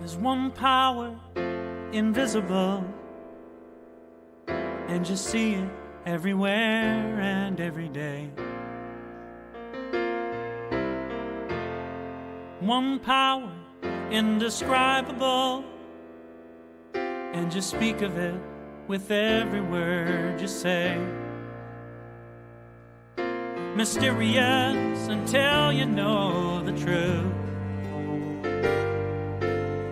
There's one power, invisible, and you see it everywhere and every day. One power, indescribable, and you speak of it with every word you say. Mysterious until you know the truth.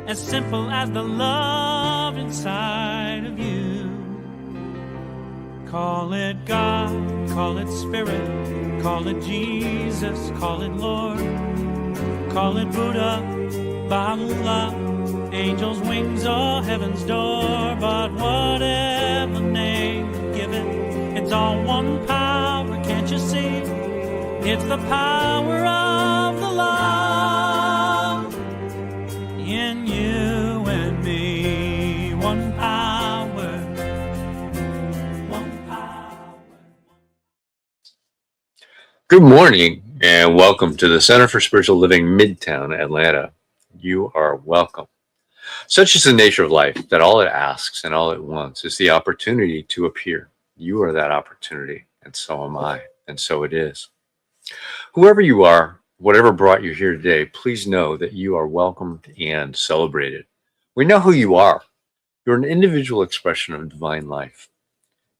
As simple as the love inside of you. Call it God, call it Spirit, call it Jesus, call it Lord, call it Buddha, Baha'u'llah, angels' wings or heaven's door. But whatever name you give it, it's all one power, can't you see? It's the power of the love in you and me. One power, one power. Good morning and welcome to the Center for Spiritual Living Midtown-Alanta. You are welcome. Such is the nature of life that all it asks and all it wants is the opportunity to appear. You are that opportunity, and so am I, and so it is. Whoever you are, whatever brought you here today, please know that you are welcomed and celebrated. We know who you are. You're an individual expression of divine life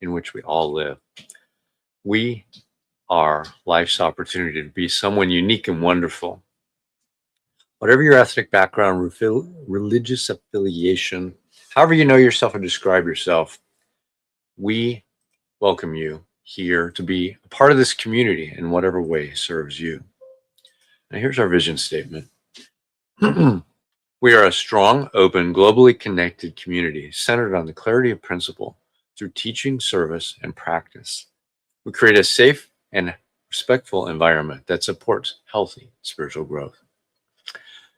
in which we all live. We are life's opportunity to be someone unique and wonderful. Whatever your ethnic background, religious affiliation, however you know yourself or describe yourself, we welcome you here to be a part of this community in whatever way serves you. Now here's our vision statement. We are a strong, open, globally connected community centered on the clarity of principle through teaching, service, and practice. We create a safe and respectful environment that supports healthy spiritual growth.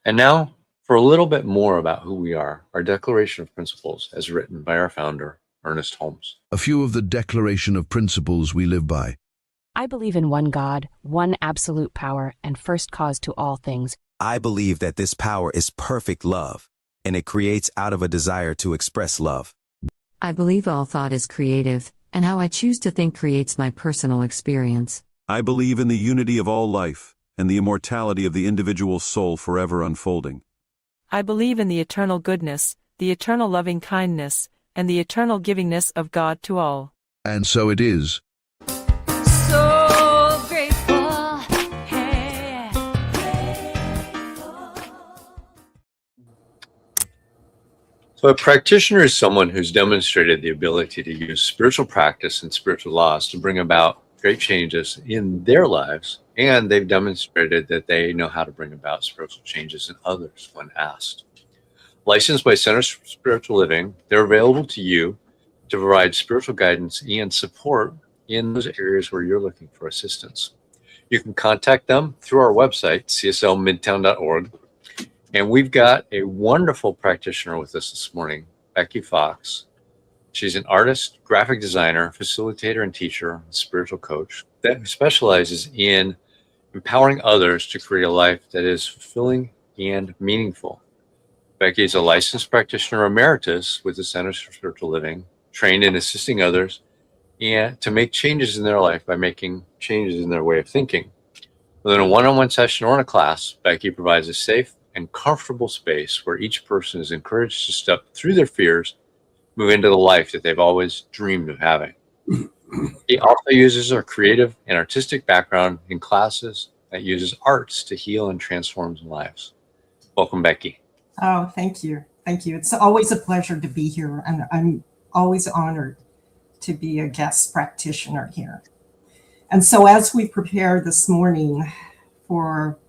And now for a little bit more about who we are, our Declaration of Principles as written by our founder, Ernest Holmes. A few of the Declaration of Principles we live by. I believe in one God, one absolute power, and first cause to all things. I believe that this power is perfect love, and it creates out of a desire to express love. I believe all thought is creative, and how I choose to think creates my personal experience. I believe in the unity of all life, and the immortality of the individual soul forever unfolding. I believe in the eternal goodness, the eternal loving kindness, and the eternal givingness of God to all. And so it is. So grateful, hey. So a practitioner is someone who's demonstrated the ability to use spiritual practice and spiritual laws to bring about great changes in their lives, and they've demonstrated that they know how to bring about spiritual changes in others when asked. Licensed by Centers for Spiritual Living, they're available to you to provide spiritual guidance and support in those areas where you're looking for assistance. You can contact them through our website, cslmidtown.org, and we've got a wonderful practitioner with us this morning, Becky Fox. She's an artist, graphic designer, facilitator, and teacher, spiritual coach that specializes in empowering others to create a life that is fulfilling and meaningful. Becky is a licensed practitioner emeritus with the Centers for Spiritual Living, trained in assisting others and to make changes in their life by making changes in their way of thinking. Within a one-on-one session or in a class, Becky provides a safe and comfortable space where each person is encouraged to step through their fears, move into the life that they've always dreamed of having. He also uses her creative and artistic background in classes that uses arts to heal and transform lives. Welcome, Becky. Oh, thank you. Thank you. It's always a pleasure to be here, and I'm always honored to be a guest practitioner here. And so as we prepare this morning for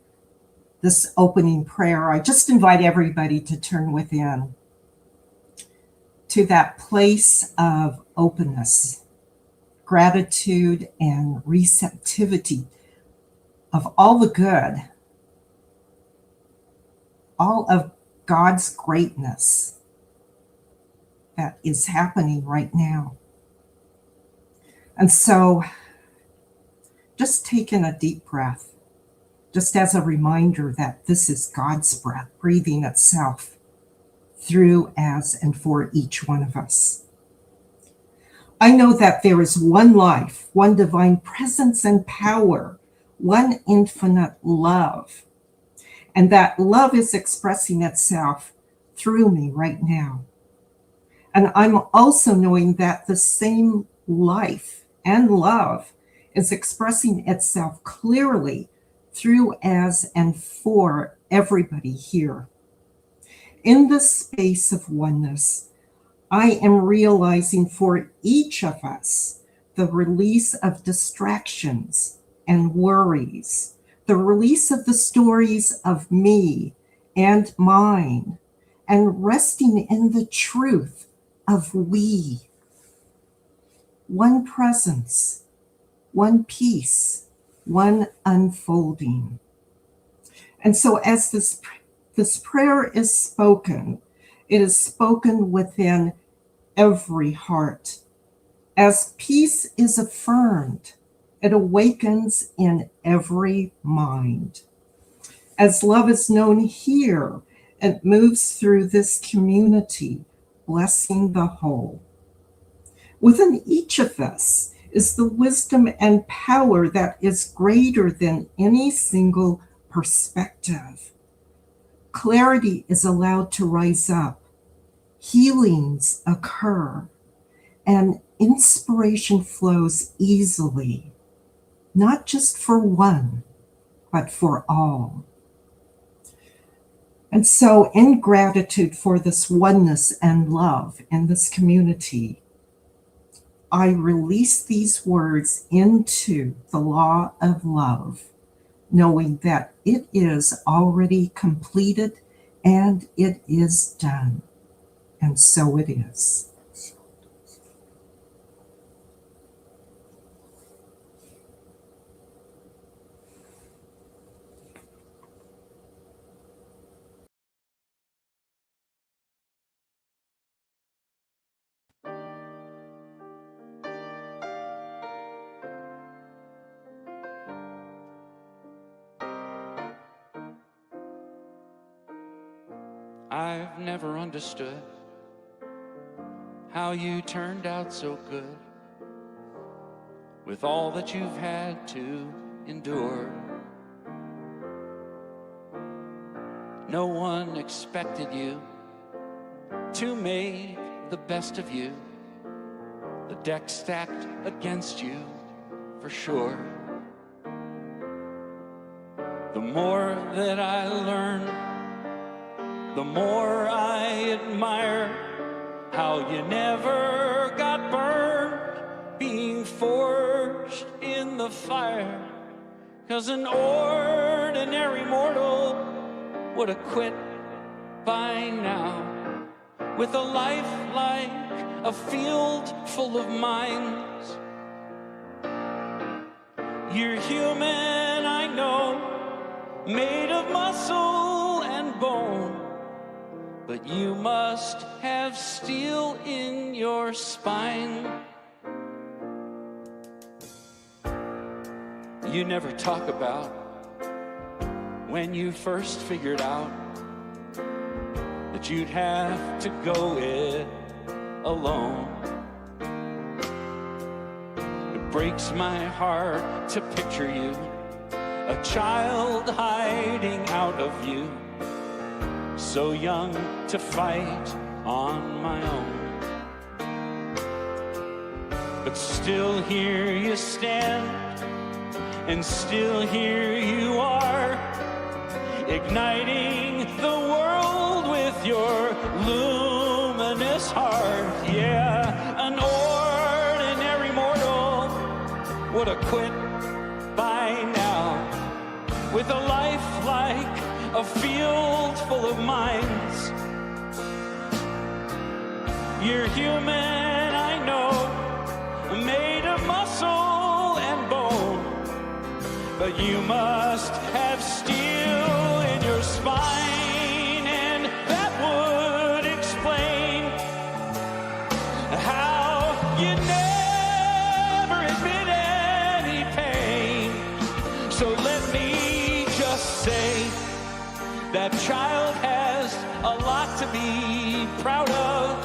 this opening prayer, I just invite everybody to turn within to that place of openness, gratitude, and receptivity of all the good, all of God's greatness that is happening right now. And so just take in a deep breath, just as a reminder that this is God's breath breathing itself through, as, and for each one of us. I know that there is one life, one divine presence and power, one infinite love, and that love is expressing itself through me right now. And I'm also knowing that the same life and love is expressing itself clearly through, as, and for everybody here. In the space of oneness, I am realizing for each of us the release of distractions and worries, the release of the stories of me and mine, and resting in the truth of we. One presence, one peace, one unfolding. And so as this prayer is spoken, it is spoken within every heart. As peace is affirmed, it awakens in every mind. As love is known here, it moves through this community, blessing the whole. Within each of us is the wisdom and power that is greater than any single perspective. Clarity is allowed to rise up, healings occur, and inspiration flows easily, not just for one, but for all. And so, in gratitude for this oneness and love in this community, I release these words into the law of love, knowing that it is already completed and it is done. And so it is. I've never understood how you turned out so good with all that you've had to endure. No one expected you to make the best of you. The deck stacked against you, for sure. The more that I learn, the more I admire how you never got burned being forged in the fire. 'Cause an ordinary mortal would have quit by now. With a life like a field full of mines, you're human, I know, made of muscle and bone. But you must have steel in your spine. You never talk about when you first figured out that you'd have to go it alone. It breaks my heart to picture you, a child hiding out of you, so young to fight on my own. But still here you stand, and still here you are, igniting the world with your luminous heart. Yeah, an ordinary mortal would have quit by now. With a life like a field full of mines, you're human, I know, made of muscle and bone. But you must have steel in your spine, and that would explain how you never admit any pain. So let me just say that child has a lot to be proud of,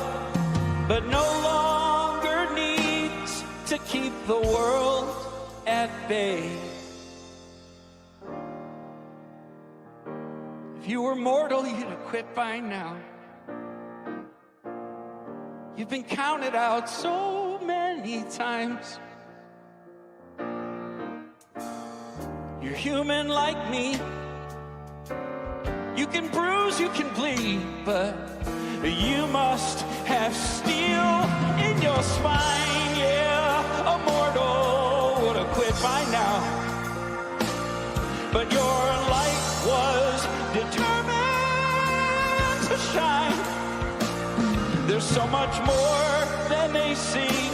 but no longer needs to keep the world at bay. If you were mortal, you'd have quit by now. You've been counted out so many times. You're human like me. You can bruise, you can bleed, but you must have steel in your spine. Yeah, a mortal would have quit by now, but your light was determined to shine. There's so much more than they see,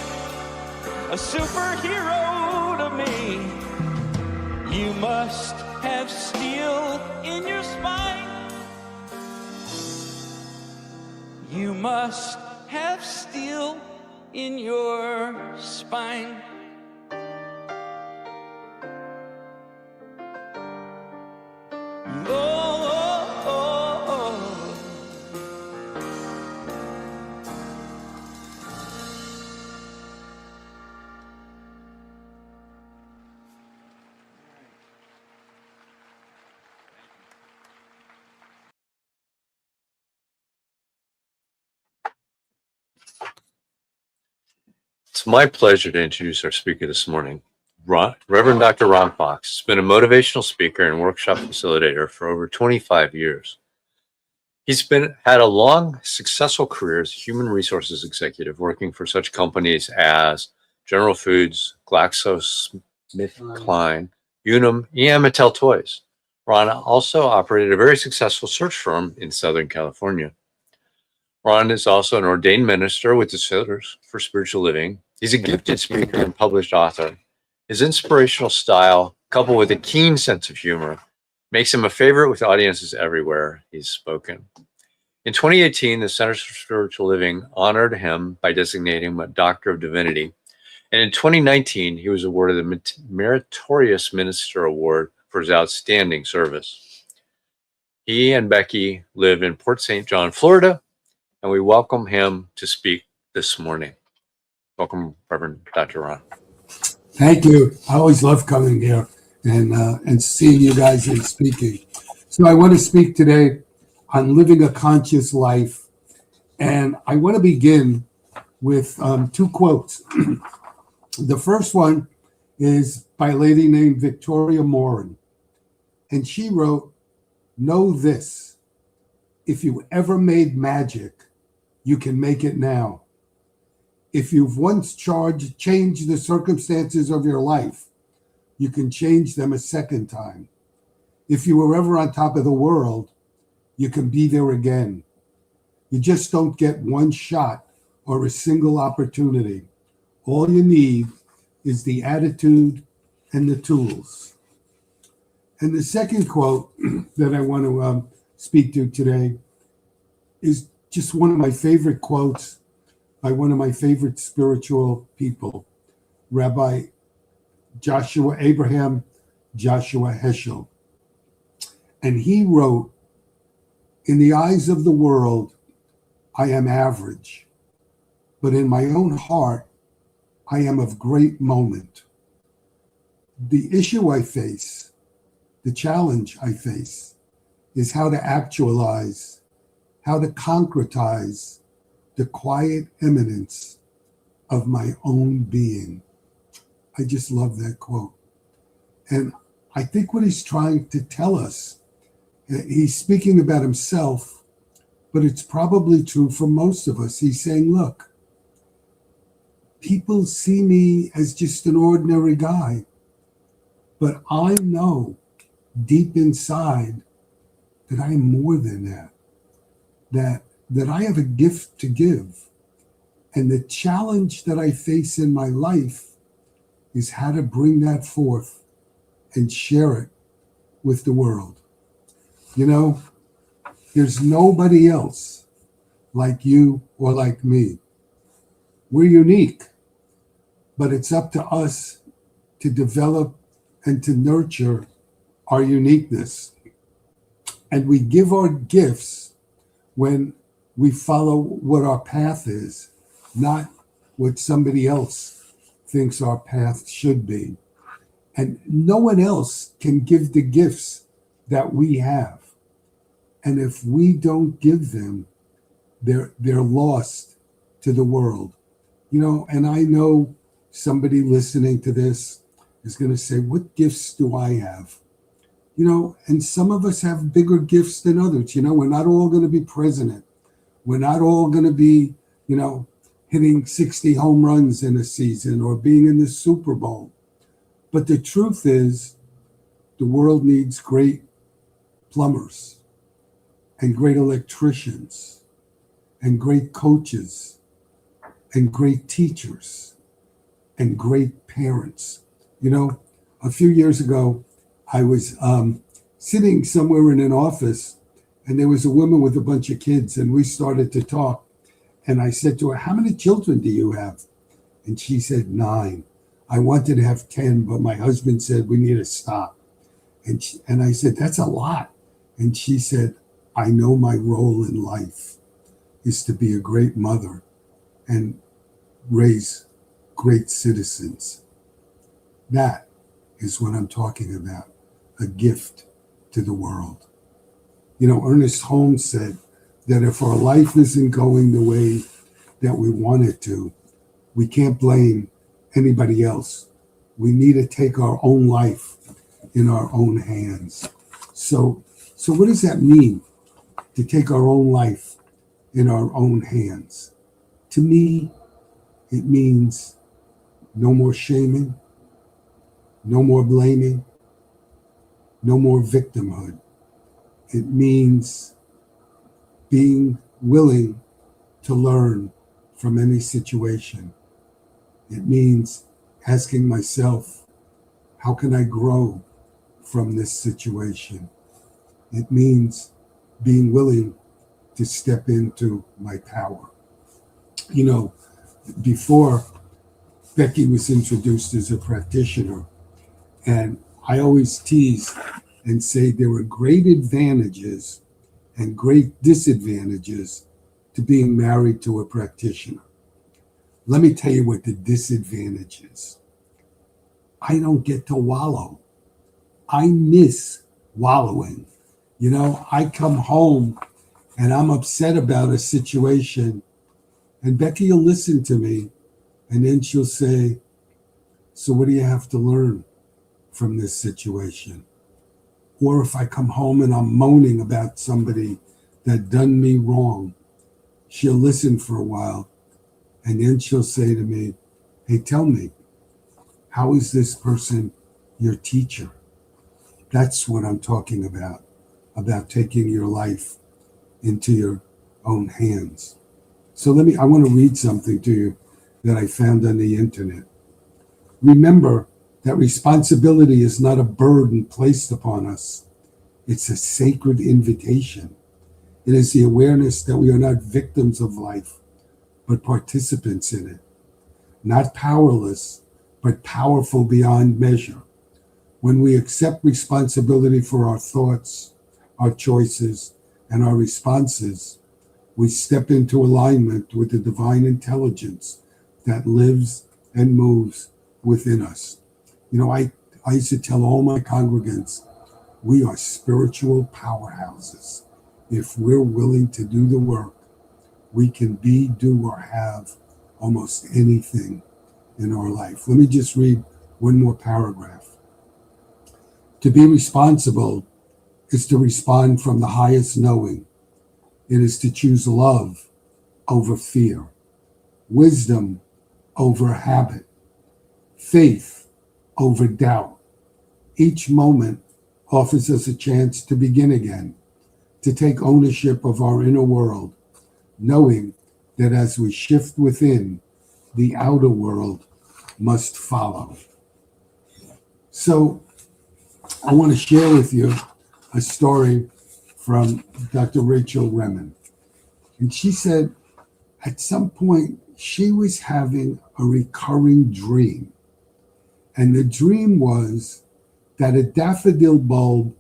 a superhero to me. You must have steel in your spine. You must have steel in your spine. Oh, oh, oh, oh. It's my pleasure to introduce our speaker this morning, Reverend Dr. Ron Fox. He's been a motivational speaker and workshop facilitator for over 25 years. He's had a long, successful career as a human resources executive, working for such companies as General Foods, GlaxoSmithKline, Unum, and Mattel Toys. Ron also operated a very successful search firm in Southern California. Ron is also an ordained minister with the Centers for Spiritual Living. He's a gifted speaker and published author. His inspirational style, coupled with a keen sense of humor, makes him a favorite with audiences everywhere he's spoken. In 2018, the Centers for Spiritual Living honored him by designating him a Doctor of Divinity. And in 2019, he was awarded the Meritorious Minister Award for his outstanding service. He and Becky live in Port St. John, Florida, and we welcome him to speak this morning. Welcome, Reverend Dr. Ron. Thank you. I always love coming here and seeing you guys and speaking. So I want to speak today on living a conscious life. And I want to begin with two quotes. The first one is by a lady named Victoria Morin. And she wrote, "Know this, if you ever made magic, you can make it now. If you've once changed the circumstances of your life, you can change them a second time. If you were ever on top of the world, you can be there again. You just don't get one shot or a single opportunity. All you need is the attitude and the tools." And the second quote that I want to speak to today is just one of my favorite quotes by one of my favorite spiritual people, Rabbi Abraham Joshua Heschel. And he wrote, "In the eyes of the world, I am average, but in my own heart, I am of great moment. The issue I face, the challenge I face, is how to actualize, how to concretize the quiet eminence of my own being." I just love that quote. And I think what he's trying to tell us, he's speaking about himself, but it's probably true for most of us. He's saying, look, people see me as just an ordinary guy, but I know deep inside that I am more than that, that I have a gift to give. And the challenge that I face in my life is how to bring that forth and share it with the world. You know, there's nobody else like you or like me. We're unique, but it's up to us to develop and to nurture our uniqueness. And we give our gifts when We follow what our path is, not what somebody else thinks our path should be. And no one else can give the gifts that we have. And if we don't give them, they're lost to the world. And I know somebody listening to this is going to say, what gifts do I have? And some of us have bigger gifts than others. We're not all going to be president. We're not all going to be, hitting 60 home runs in a season or being in the Super Bowl. But the truth is, the world needs great plumbers and great electricians and great coaches and great teachers and great parents. A few years ago, I was sitting somewhere in an office, and there was a woman with a bunch of kids, and we started to talk. And I said to her, how many children do you have? And she said 9. I wanted to have 10, but my husband said we need to stop. And I said, that's a lot. And she said, I know my role in life is to be a great mother and raise great citizens. That is what I'm talking about, a gift to the world. Ernest Holmes said that if our life isn't going the way that we want it to, we can't blame anybody else. We need to take our own life in our own hands. So what does that mean, to take our own life in our own hands? To me, it means no more shaming, no more blaming, no more victimhood. It means being willing to learn from any situation. It means asking myself, how can I grow from this situation? It means being willing to step into my power. Before Becky was introduced as a practitioner, and I always tease and say there are great advantages and great disadvantages to being married to a practitioner. Let me tell you what the disadvantage is. I don't get to wallow. I miss wallowing. I come home and I'm upset about a situation, and Becky will listen to me, and then she'll say, so what do you have to learn from this situation? Or if I come home and I'm moaning about somebody that done me wrong, she'll listen for a while, and then she'll say to me, hey, tell me, how is this person your teacher? That's what I'm talking about taking your life into your own hands. So I want to read something to you that I found on the internet. Remember that responsibility is not a burden placed upon us. It's a sacred invitation. It is the awareness that we are not victims of life, but participants in it. Not powerless, but powerful beyond measure. When we accept responsibility for our thoughts, our choices, and our responses, we step into alignment with the divine intelligence that lives and moves within us. I used to tell all my congregants, we are spiritual powerhouses. If we're willing to do the work, we can be, do, or have almost anything in our life. Let me just read one more paragraph. To be responsible is to respond from the highest knowing. It is to choose love over fear, wisdom over habit, faith over doubt. Each moment offers us a chance to begin again, to take ownership of our inner world, knowing that as we shift within, the outer world must follow. So I want to share with you a story from Dr. Rachel Remen. And she said at some point she was having a recurring dream. And the dream was that a daffodil bulb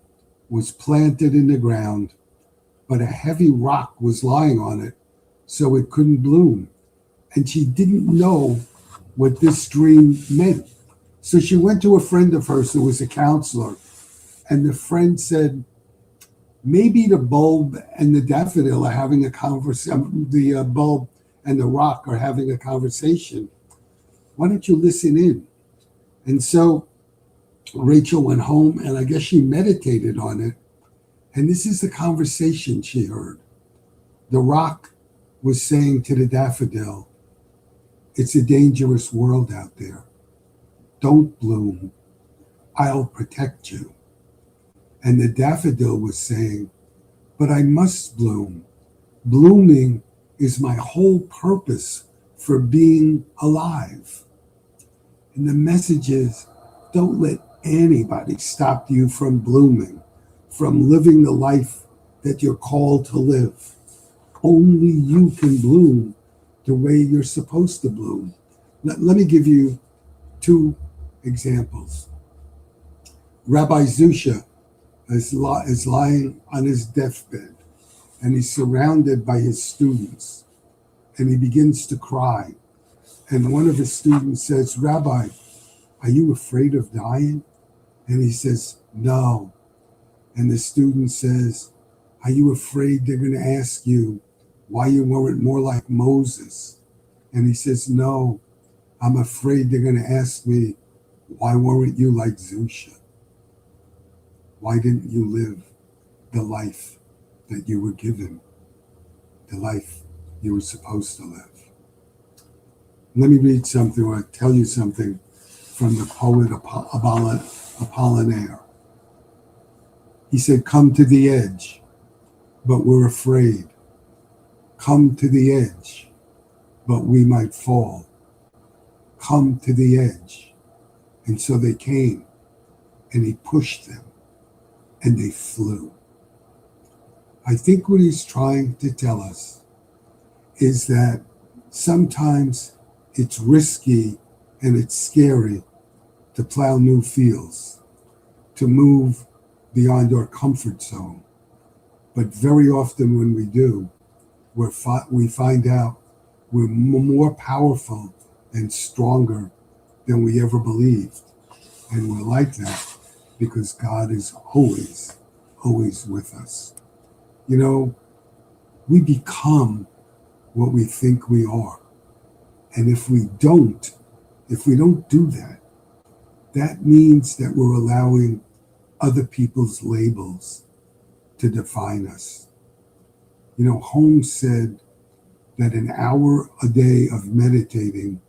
was planted in the ground, but a heavy rock was lying on it so it couldn't bloom. And she didn't know what this dream meant. So she went to a friend of hers who was a counselor, and the friend said, maybe the bulb and the daffodil are having a conversation, the bulb and the rock are having a conversation. Why don't you listen in? And so Rachel went home, and I guess she meditated on it. And this is the conversation she heard. The rock was saying to the daffodil, it's a dangerous world out there. Don't bloom. I'll protect you. And the daffodil was saying, but I must bloom. Blooming is my whole purpose for being alive. And the message is, don't let anybody stop you from blooming, from living the life that you're called to live. Only you can bloom the way you're supposed to bloom. Let me give you two examples. Rabbi Zusha is lying on his deathbed, and he's surrounded by his students, and he begins to cry. And one of his students says, Rabbi, are you afraid of dying? And he says, no. And the student says, are you afraid they're going to ask you why you weren't more like Moses? And he says, no, I'm afraid they're going to ask me, why weren't you like Zusha? Why didn't you live the life that you were given, the life you were supposed to live? Let me read something or tell you something from the poet Apollinaire. He said, come to the edge, but we're afraid. Come to the edge, but we might fall. Come to the edge. And so they came, and he pushed them, and they flew. I think what he's trying to tell us is that sometimes it's risky and it's scary to plow new fields, to move beyond our comfort zone. But very often when we do, we find out we're more powerful and stronger than we ever believed. And we're like that because God is always, always with us. You know, we become what we think we are. And if we don't do that, that means that we're allowing other people's labels to define us. You know, Holmes said that an hour a day of meditating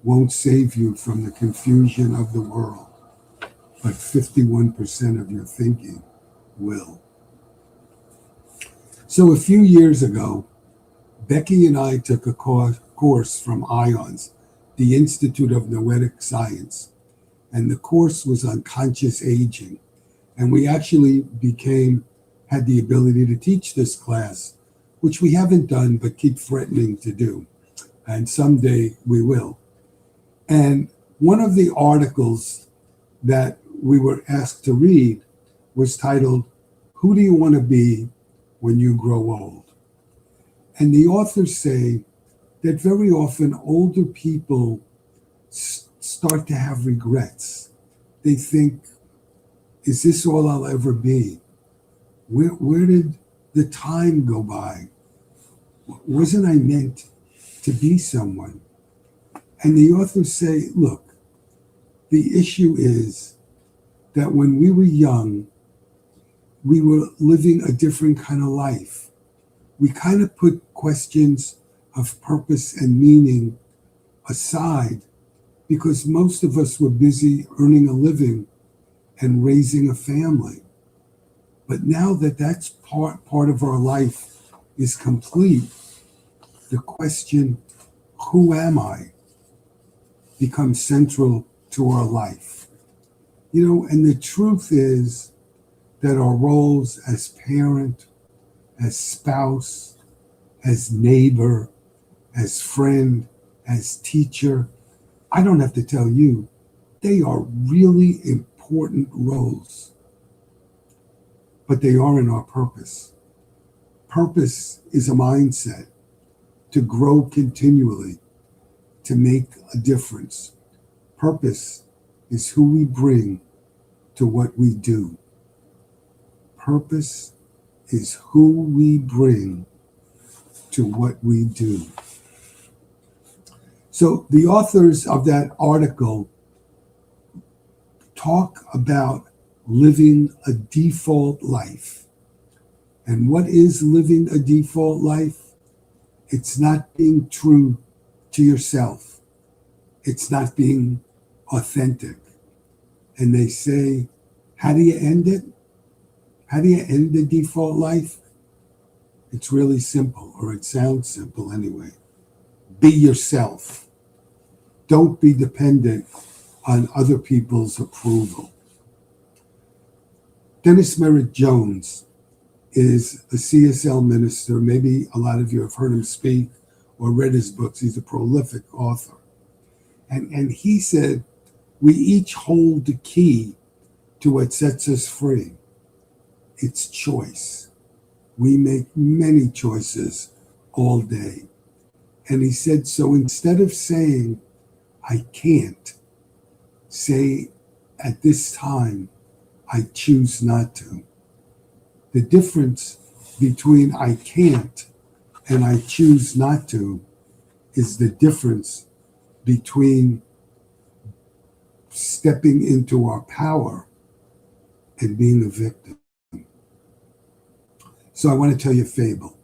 won't save you from the confusion of the world, but 51% of your thinking will. So a few years ago, Becky and I took a course from IONS, the Institute of Noetic Science, and the course was on conscious aging. And we actually had the ability to teach this class, which we haven't done, but keep threatening to do. And someday we will. And one of the articles that we were asked to read was titled, Who Do You Want to Be When You Grow Old? And the authors say that very often older people start to have regrets. They think, is this all I'll ever be? Where did the time go by? Wasn't I meant to be someone? And the authors say, look, the issue is that when we were young, we were living a different kind of life. We kind of put questions of purpose and meaning aside because most of us were busy earning a living and raising a family. But now that that's part of our life is complete, the question, who am I, becomes central to our life. You know, and the truth is that our roles as parent, as spouse, as neighbor, as friend, as teacher, I don't have to tell you, they are really important roles. But they aren't our purpose. Purpose is a mindset. to grow continually, to make a difference. Purpose is who we bring to what we do. Purpose is who we bring to what we do. So the authors of that article talk about living a default life. And what is living a default life? It's not being true to yourself. It's not being authentic. And they say, how do you end it? How do you end the default life? It's really simple, or it sounds simple anyway. Be yourself. Don't be dependent on other people's approval. Dennis Merritt Jones is a CSL minister. Maybe a lot of you have heard him speak or read his books. He's a prolific author. And he said, we each hold the key to what sets us free. It's choice. We make many choices all day. And he said, so instead of saying, I can't, say at this time, I choose not to. The difference between I can't and I choose not to is the difference between stepping into our power and being a victim. So I want to tell you a fable.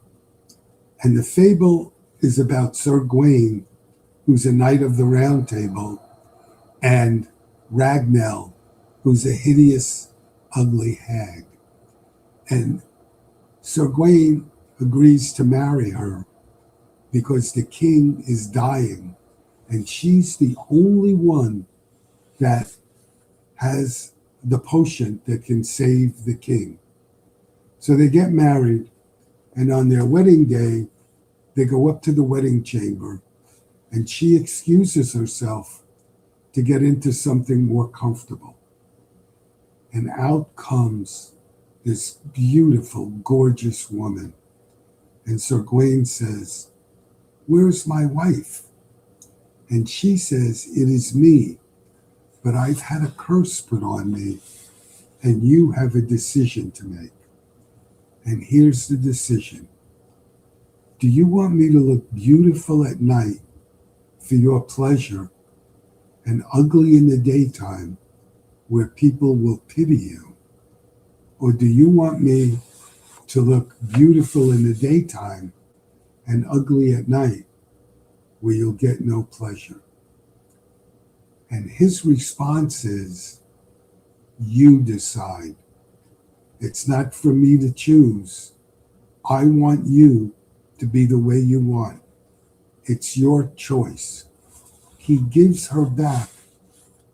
And the fable is about Sir Gawain, who's a knight of the Round Table, and Ragnell, who's a hideous, ugly hag. And Sir Gawain agrees to marry her because the king is dying, and she's the only one that has the potion that can save the king. So they get married, and on their wedding day, they go up to the wedding chamber, and she excuses herself to get into something more comfortable. And out comes this beautiful, gorgeous woman. And Sir Gawain says, where's my wife? And she says, it is me, but I've had a curse put on me, and you have a decision to make. And here's the decision. Do you want me to look beautiful at night for your pleasure and ugly in the daytime where people will pity you? Or do you want me to look beautiful in the daytime and ugly at night where you'll get no pleasure? And his response is, you decide. It's not for me to choose. I want you to be the way you want. It's your choice. He gives her back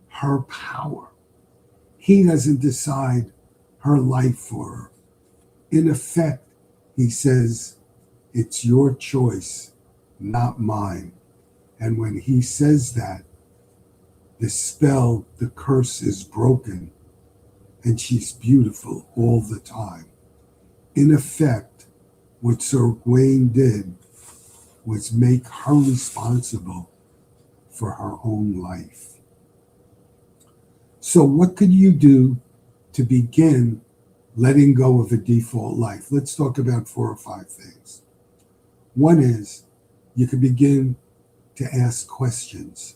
her power. He doesn't decide her life for her. In effect, he says, it's your choice, not mine. And when he says that, the spell, the curse is broken, and she's beautiful all the time. In effect, what Sir Gawain did was make her responsible for her own life. So what could you do to begin letting go of a default life? Let's talk about 4 or 5 things. One is you could begin to ask questions.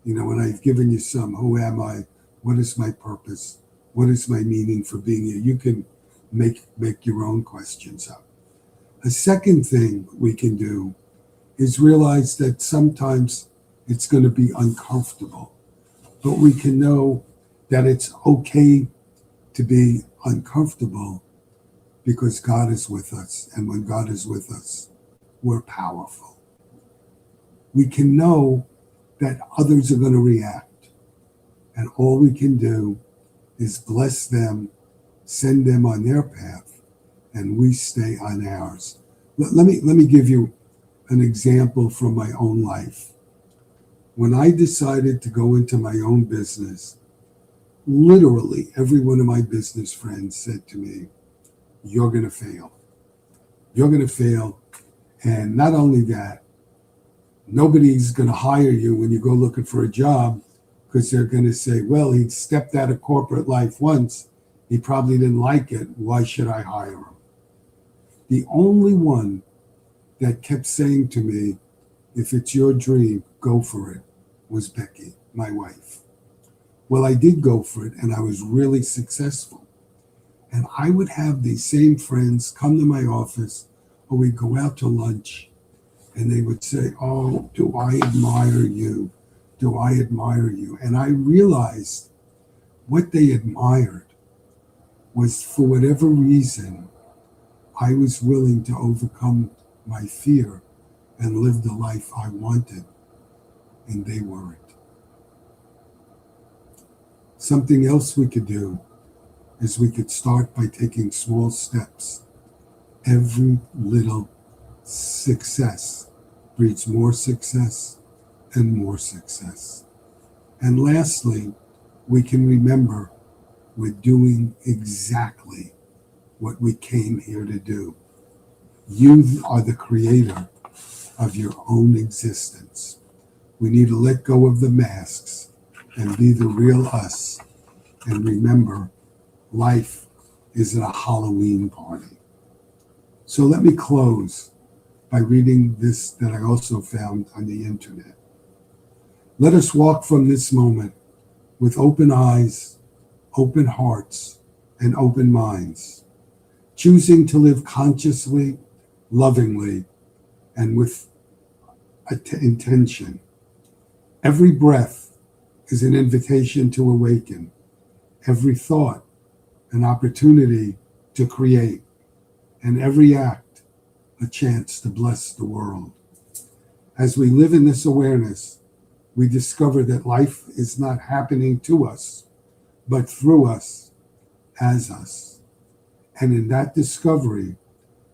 You know, when I've given you some, who am I? What is my purpose? What is my meaning for being here? You can make your own questions up. A second thing we can do is realize that sometimes it's going to be uncomfortable, but we can know that it's okay to be uncomfortable because God is with us. And when God is with us, we're powerful. We can know that others are going to react, and all we can do is bless them, send them on their path, and we stay on ours. Let me give you an example from my own life. When I decided to go into my own business, literally every one of my business friends said to me, you're going to fail. You're going to fail. And not only that, nobody's going to hire you when you go looking for a job because they're going to say, well, he stepped out of corporate life once. He probably didn't like it. Why should I hire him? The only one that kept saying to me, if it's your dream, go for it, was Becky, my wife. Well, I did go for it, and I was really successful. And I would have these same friends come to my office, or we'd go out to lunch, and they would say, oh, do I admire you? Do I admire you? And I realized what they admired was, for whatever reason, I was willing to overcome my fear and live the life I wanted, and they weren't. Something else we could do is we could start by taking small steps. Every little success breeds more success and more success. And lastly, we can remember we're doing exactly what we came here to do. You are the creator of your own existence. We need to let go of the masks and be the real us. And remember, life isn't a Halloween party. So let me close by reading this that I also found on the internet. Let us walk from this moment with open eyes, open hearts, and open minds, choosing to live consciously, lovingly, and with intention. Every breath is an invitation to awaken. Every thought, an opportunity to create. And every act, a chance to bless the world. As we live in this awareness, we discover that life is not happening to us, but through us, as us. And in that discovery,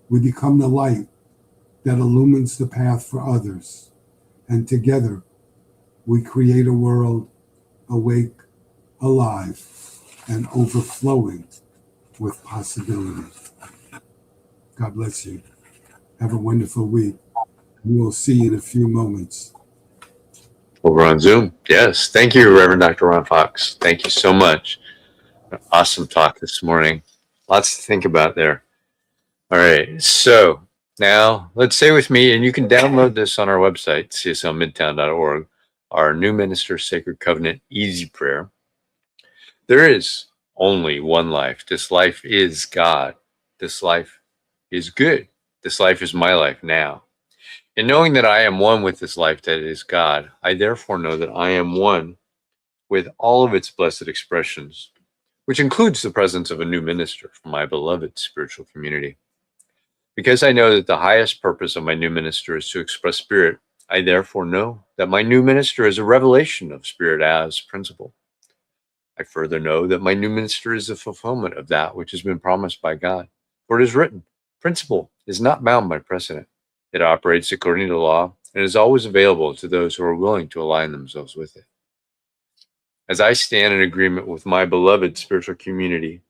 we become the light that illumines the path for others. And together, we create a world awake, alive, and overflowing with possibility. God bless you. Have a wonderful week. We will see you in a few moments. Over on Zoom. Yes. Thank you, Reverend Dr. Ron Fox. Thank you so much. Awesome talk this morning. Lots to think about there. All right. So now let's say with me, and you can download this on our website, cslmidtown.org, our New Minister Sacred Covenant Easy Prayer. There is only one life. This life is God. This life is good. This life is my life now. And knowing that I am one with this life that is God, I therefore know that I am one with all of its blessed expressions, which includes the presence of a new minister for my beloved spiritual community. Because I know that the highest purpose of my new minister is to express spirit, I therefore know that my new minister is a revelation of spirit as principle. I further know that my new minister is the fulfillment of that which has been promised by God. For it is written, principle is not bound by precedent. It operates according to law and is always available to those who are willing to align themselves with it. As I stand in agreement with my beloved spiritual community,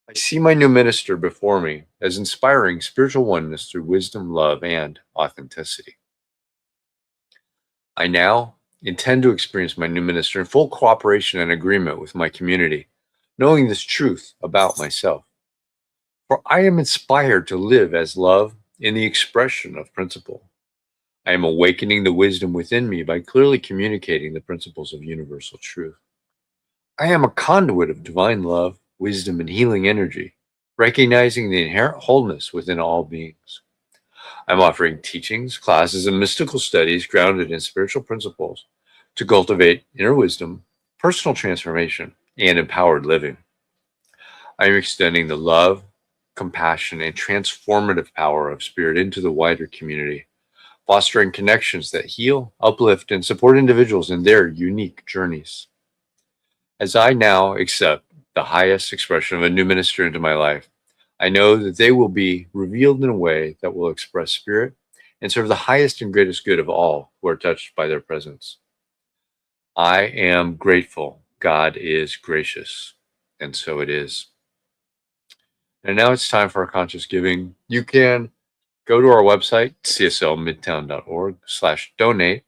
I see my new minister before me as inspiring spiritual oneness through wisdom, love, and authenticity. I now intend to experience my new minister in full cooperation and agreement with my community, knowing this truth about myself. For I am inspired to live as love in the expression of principle. I am awakening the wisdom within me by clearly communicating the principles of universal truth. I am a conduit of divine love, wisdom, and healing energy, recognizing the inherent wholeness within all beings. I'm offering teachings, classes, and mystical studies grounded in spiritual principles to cultivate inner wisdom, personal transformation, and empowered living. I am extending the love, compassion, and transformative power of spirit into the wider community, fostering connections that heal, uplift, and support individuals in their unique journeys. As I now accept the highest expression of a new minister into my life, I know that they will be revealed in a way that will express spirit and serve the highest and greatest good of all who are touched by their presence. I am grateful. God is gracious. And so it is. And now it's time for our conscious giving. You can go to our website, cslmidtown.org/donate,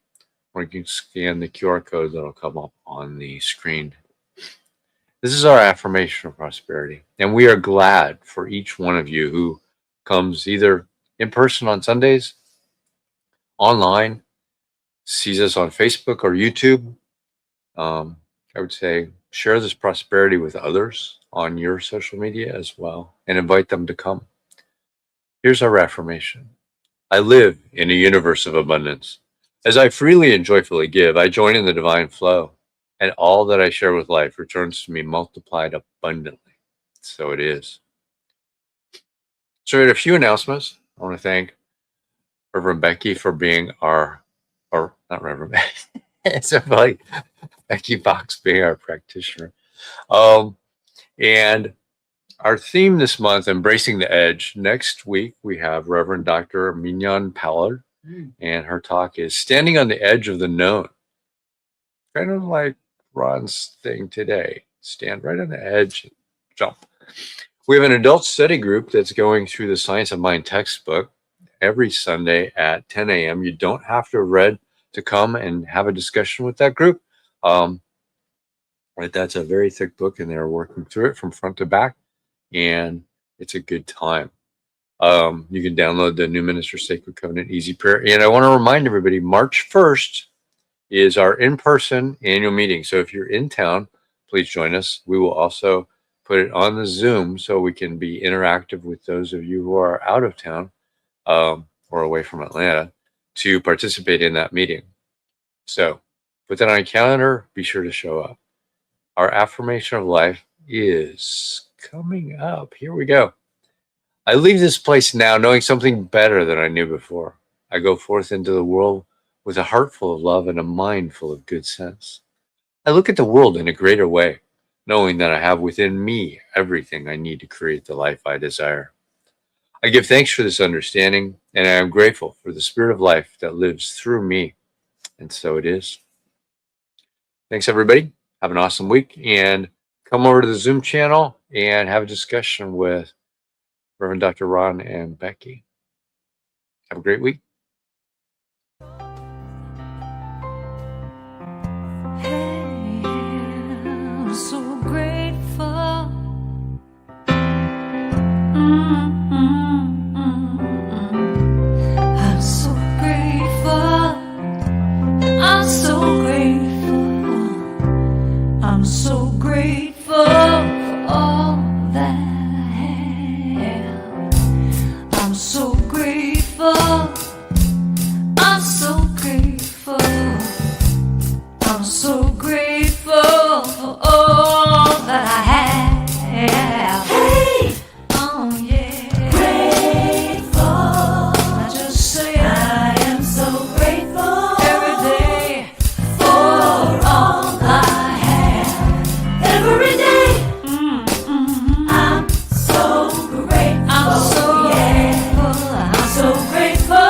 or you can scan the QR code that'll come up on the screen. This is our affirmation of prosperity, and we are glad for each one of you who comes either in person on Sundays, online, sees us on Facebook or YouTube. I would say share this prosperity with others on your social media as well and invite them to come. Here's our affirmation. I live in a universe of abundance. As I freely and joyfully give, I join in the divine flow, and all that I share with life returns to me multiplied abundantly. So it is. So we had a few announcements. I want to thank Reverend Becky for being not Reverend Becky. It's like Becky Fox being our practitioner. And our theme this month, Embracing the Edge. Next week, we have Reverend Dr. Mignon Pallard, and her talk is Standing on the Edge of the Known. Kind of like Ron's thing today. Stand right on the edge and jump. We have an adult study group that's going through the Science of Mind textbook every Sunday at 10 a.m. You don't have to have read to come and have a discussion with that group. Right, that's a very thick book, and they're working through it from front to back, and it's a good time. You can download the New Minister Sacred Covenant Easy Prayer. And I want to remind everybody, March 1st is our in-person annual meeting. So if you're in town, please join us. We will also put it on the Zoom so we can be interactive with those of you who are out of town or away from Atlanta to participate in that meeting. So put that on your calendar. Be sure to show up. Our affirmation of life is coming up. Here we go. I leave this place now knowing something better than I knew before. I go forth into the world with a heart full of love and a mind full of good sense. I look at the world in a greater way, knowing that I have within me everything I need to create the life I desire. I give thanks for this understanding, and I am grateful for the spirit of life that lives through me. And so it is. Thanks, everybody. Have an awesome week, and come over to the Zoom channel and have a discussion with Reverend Dr. Ron and Becky. Have a great week. I'm so grateful. I'm so grateful. I'm so grateful. I'm so grateful for all that I have. I'm so grateful. I'm so grateful. I'm so grateful for all that I have. Hey! Oh yeah. Grateful. I just say I am so grateful every day for all I have. Every day. I'm so grateful. I'm so grateful. I'm so grateful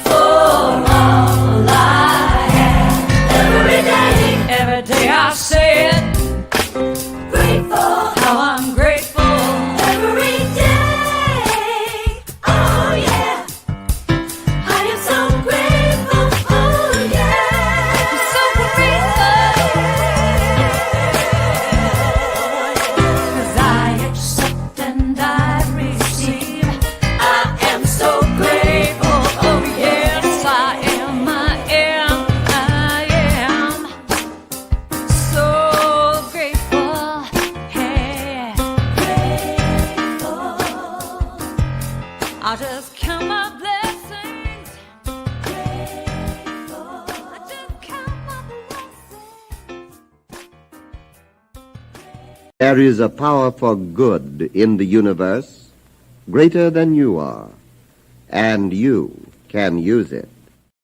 for all I have. Every day I say it. Grateful. How I'm grateful. Every day. Oh yeah. I am so grateful. Oh yeah. I'm so grateful. 'Cause I accept and I receive. I am so grateful. Oh yes, I am. I am. So grateful, hey, grateful. I just count my blessings. Grateful. I just count my blessings. There is a power for good in the universe greater than you are, and you can use it.